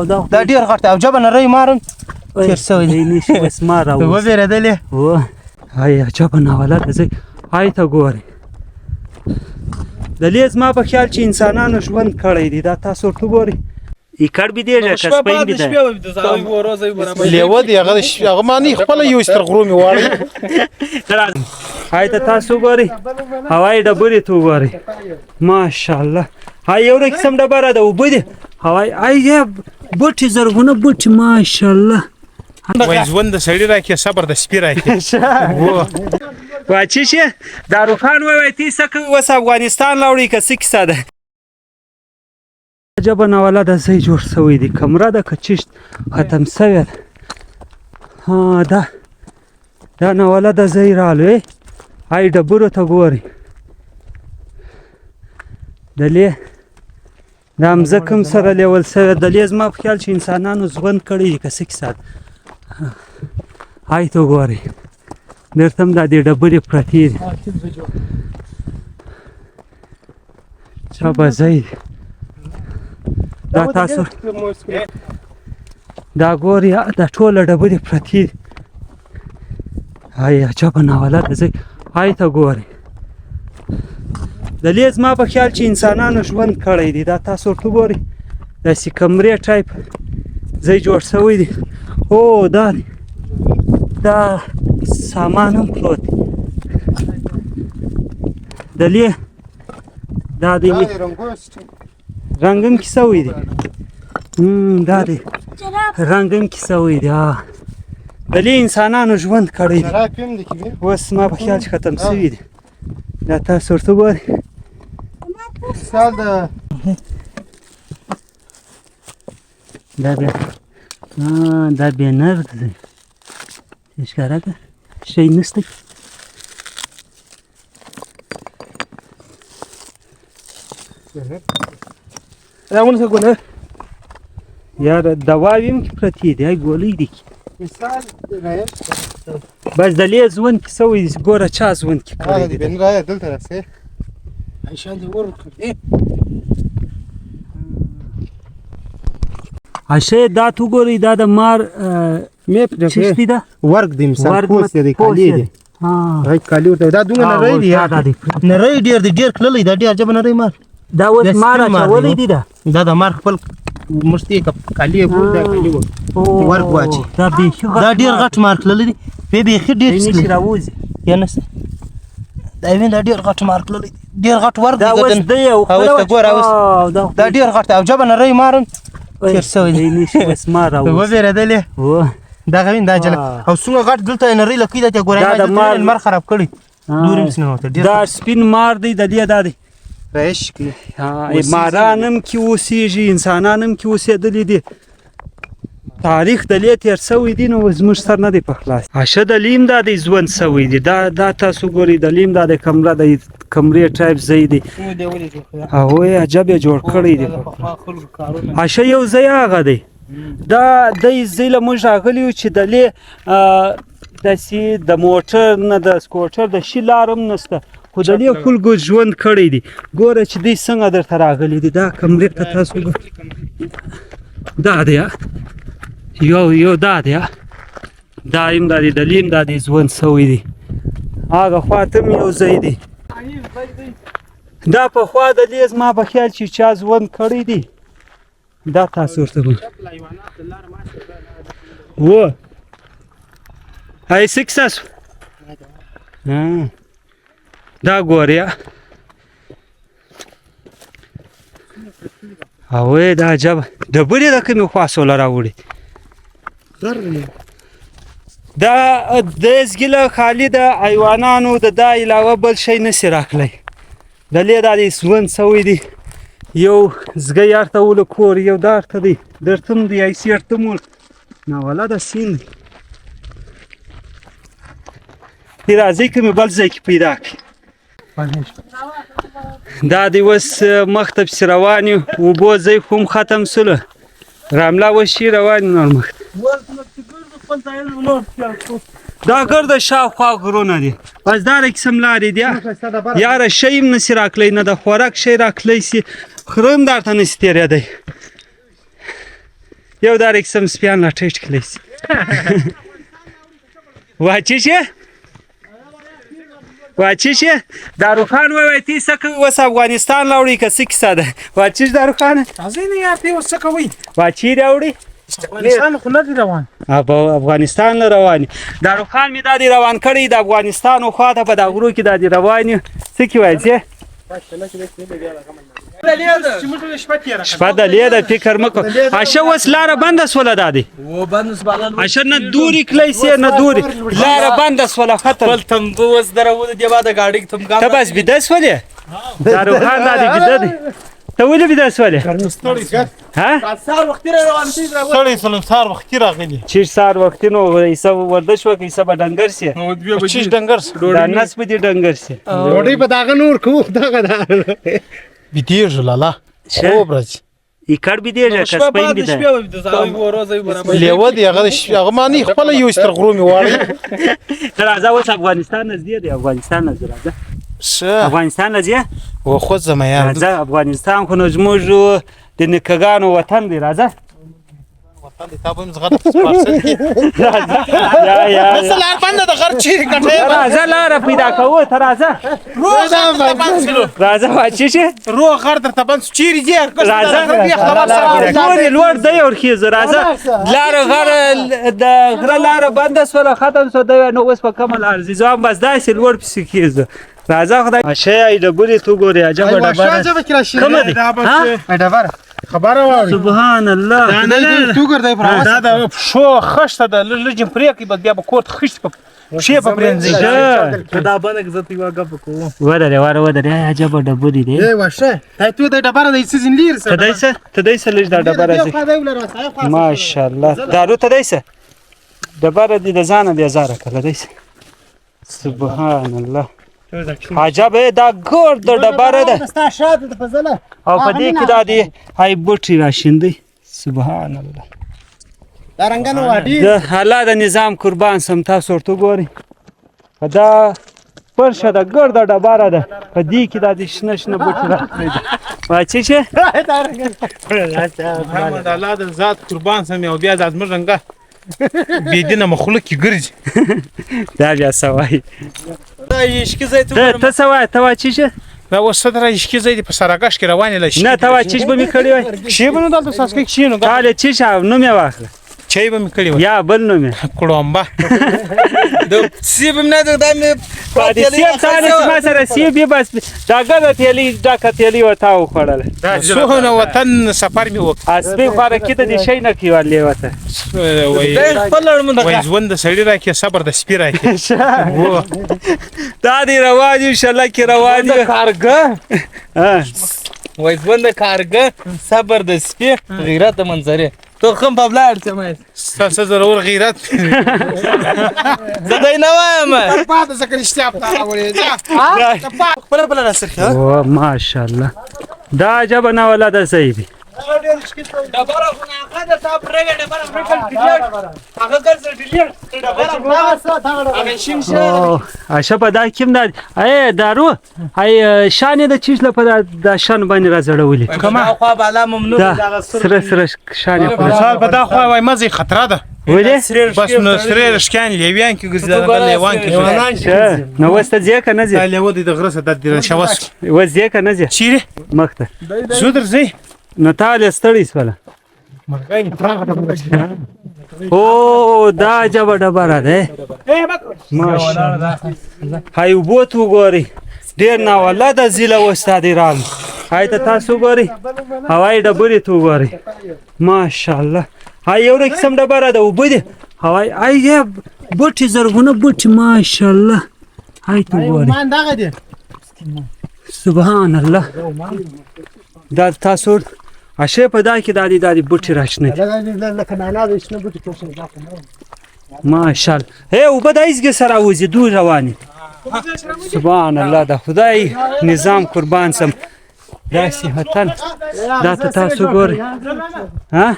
دا ډېر غټ دی او جبه نری مارم تېر سوی دی نشي بس ما راوست وبېرېدلې ای عجبه ناوله ده ځئ های ته ګورئ د دې زما په خیال چې انسانانو ژوند کړی دی دا تاسو ورته ګورئ ایکړ بېدېږه که سپین بېده لیوه دی هغه ما نه خپله یوست تر غرو مې واړی های ته تاسو ګورئ هوایي ډبرې ته وګورئ ماشاءالله های یو قسم ډبره ده اوبه دي هوایي ای بوټي زرغونه بوټي ماشاءالله وایي ژوند د سړي راکړي صبر د سپي راکړي واچی شه داروخان وای تی سک وس افغانستان لاوړي که څه کیسه ده عجبه ناوله ده ځای جوړ سوی دی کمره ده که چشت ختم سوی ده دا ناوله ده ځای رالو ای ډبرو ته ګورئ دلې دا مځکه هم سره لیول سوی دلې زما په خیال چې انسانانو ژوند کړی دی که څه کیسه ده ای ته وګورئ درته هم دا دې ډبرې پرتې دي چا به ځای دا تاسو دا ګورئ دا ټوله ډبرې پرتې دي ای عجبه ناوله ده ځای ای ته ګورئ دلې زما په خیال چې انسانانو ژوند کړی دی دا تاسو ورته ګورئ داسې کمرې ټایپ ځای جوړ سوی دی هو دا دی دا سامان هم پروت دی دلې دا دی رنګ هم کې سوی دی دا دی رنګ هم کې سوی دی دلې انسانانو ژوند کړی دی اوس زما په خیال چې ختم سوي دی دا تاسو ورته ګورئ دا بېنر دی ښکاره که شی نشته یاره دواوې هم کې پرتې دي ای ګولۍ دي بس دلې ژوند کې سوی دی ګوره چا ژوند کې کړی دی اشه دا تو ګورئ دا د مار چشتی ده ورک دی مثال پوست دی کالی دی هاي کالی ورته دا دونه نری دی نری ډېر دی ډېر کللی دا ډېر عجبه نری مار دا اوس مار اچولی دی دا د مار خپل مشتي کالی ګور دا کالی ورک واچي دا بیخي دا ډېر غټ مار کللی دی بیخي ډېر نشي راوځي یا نسته دا وین دا ډېر غټ مار کللی ډېر غټ ورک دا اوس دی او دا ډېر غټ عجبه نری مار تېر سوی دی نشي بس مار راوځي وبېرېدلې دا غوین دا جلا او څومره غټ دلته نری لکۍ ده چې ګورئ لمر خراب کړي دا سپین مار دی د دې دا دی رایش ماران هم کې اوسېږي انسانان هم کې اوسېدلي دي تاریخ دلې تېر سوی دی نو زموږ سر نه دی په خلاص اشه دلې هم دا دی ژوند سوی دی دا تاسو ګورئ دلې هم دا د کمره دی کمرې ټایپ ځای دی هغوی عجب یې جوړ کړی دی اشه یو ځای هغه دی دا دی ځای له موږ راغلي یو چې دلې داسې د موټر نه د سکوټر د شي لار هم نشته خو دلې خلکو ژوند کړی دی ګوره چې دوی څنګه درته راغلي دي دا کمرې ته تاسو دا دی یو دا دی دا هم دا دی دلې هم دا دی ژوند سوی دی هغه خواته هم یو ځای دی دا پخوا دلې زما په خیال چې چا ژوند کړی دی دا تاسو ورته و هاي سکسس دا ګوریا اوه دا عجب ډبرې د کومې خوا سوله راوړي دا د ازګله خالي د حیوانانو د دا علاوه بل شی نشي راکلی دلې دا د ژوند سوی دی یو زګی ارته ول کور یو دارته دی درتم دی ای سیرته مول ناوله د سین دی راځي کوم بل ځای کې پیدا کی دا دی وس مختب روان یو وبو ځای کوم ختم سله راملا وشي روان نور مخ دا ګرد شاوخوا غرونه دي بس دا قسم لارې دي یاره شی هم نسي راکلی نه د خوراک شی راکلی سي خرم درته نسي تېرېدی یو دا رقسم سپیان لا ټیټ کړی شي واچی شه واچی شه داروخان وای تی سکه وس افغانستان لاوړي که څه کیسه ده واچی داروخان ازینه یا ته وس کوي واچی راوړي افغانستان خو نه دی روان افغانستان له رواني داروخان می دادی روان کړی د افغانستان او خواته په دا غرو کې دادی رواني څه کی وایي شپه د لیده فکر مکو اشه وس لاره بنده سوله دادی و بند سبالان اشه نه دوری کلی سي نه دوری لاره بنده سوله ختم بل تم وس درو د دیوا د گاډي تم ته بس بده سولې داروخان دادی بده دی ته ولې بده سولې ها سار وخت روان شي سړی سلام سار وخت راغلی چې سار وخت نو ایسه ورزش وکي سبا ډنګر سي نو دوی به چیش ډنګر دا نس په دې ډنګر سي ډوډۍ په داغه نور کو داغه بيتير لالا او برج یکړ بي دی کس پین بي دی لیو دی هغه مانی خپل یو ستر غرومي واړی راځه اوس افغانستان نږدې دی افغانستان نږدې راځه شه افغانستان نږدې و خو زما یار راځه افغانستان خو زموږ د نکګانو وطن دی راځه وطن دی تاسو موږ غلط سپارسل یا مثلا باندې د غر چیرې کټه راځه لار پیدا کوو ته راځه راځه واچی شه رو غر در تبان چیرې دی راځه لوړ دی ورخیز راځه لار غر د غره لار بنده سره ختم سو دی نو اوس په کمل ارزي ځم بس داسې لوړ پسې کیږي راځه خدای اشه ای ډبرې تو ګورې عجب ډبره کومه دی ها ډبره خبره وای سبحان الله دا تو ګرځي پر دا شو خشته د لږم پرې کې بیا به کوټ خشت په شی په برنځي دا باندې زه تی واګه پکو ودرې عجب ډبرې دی ای واشه ته د ډبره د سیزن لیر سره تدایسه لږ دا ډبره ماشاءالله دارو تدایسه ډبره دې د ځانه بیا زاره کړه دیسه سبحان الله عجب دا ګور د ډبره ده ستا شاد د فضله او په دې کې دا دی هاي بوټي راشندې سبحان الله دا رنگانو واډي د حالا د نظام قربان سم تاسو ورته ګوري دا پرشه د ګور د ډبره ده په دې کې دا د شنه بوټي راځي واچی شه محمد الله د ذات قربان سم او بیا د ازمر رنگه بيدینه مخلوق کی ګرځي دا بیا سوای دا یشکی زیتون ته سوای ته واچی شه دا وسدره یشکی زید په سراګش کې روانه لشي نه ته واچی به می کړی وای شی بنو دلته ساس کې شینو قاله چی شاو نو می واخله چای به می کړی وای یا بل نو می کړومبا د سیب نه د دمه پاتې سیب څانه ما سره سیب بس دا ګل تیلی دا کتیلی وتاو خړل سوهنه وطن سفر می وک اسبي خاره کې د شي نه کیوالی وته وای خپل لړم وای ژوند د سړی راکې صبر د سپی راکې دا دی روان ان شاء الله کې روان د کارګه وای ژوند د کارګه صبر د سپی غیرت د منظره تو خم په بلار ته مې تاسو ضرور غیرت زدای نه وایم پات ذکر اشتیاق تعالی ولې خپل بل راسره او ماشاءالله دا عجب نه ولدا صحیح دی ډبره خو نه هغه ته پرګه ډبره فرکل ډیلیټ هغه ګرځ ډیلیټ ډبره هغه شینشه اشه په دا کیم دا ای دارو ای شان د چیز لپاره د شان باندې راځړولې کما خو بالا ممنوع دا سره شان په مثال په دا خو وای مزه خطر ده ولې بس نو سره رشکان لیوان کې ګرځي دا لیوان کې نو وسته ځکه نه ځي لیو د غرسه د شواس و ځکه نه ځي چیرې مخته زو درځي نو تعالی ستړی سواله او دا جبه ډبره ده ماشاءالله هاي وبوت وګوري ډیر نه ولدا زیله وستادي رال هاي ته تاسو ګوري هواي ډبرې تو ګوري ماشاءالله هاي یو رقم ډبره ده وبدي هواي اي بوټي زرغونه بوټي ماشاءالله هاي تو ګوري مان دغه دي سبحان الله دا تاسو اشه په دا کې دادی بوټي راشنه لکه نانا د شنو بوټي کوم ماشاءالله هي وبدایزګه سره وځي دوی رواني سبحان الله د خدای نظام قربان سم دا صحتن دا تاسو ګوري ها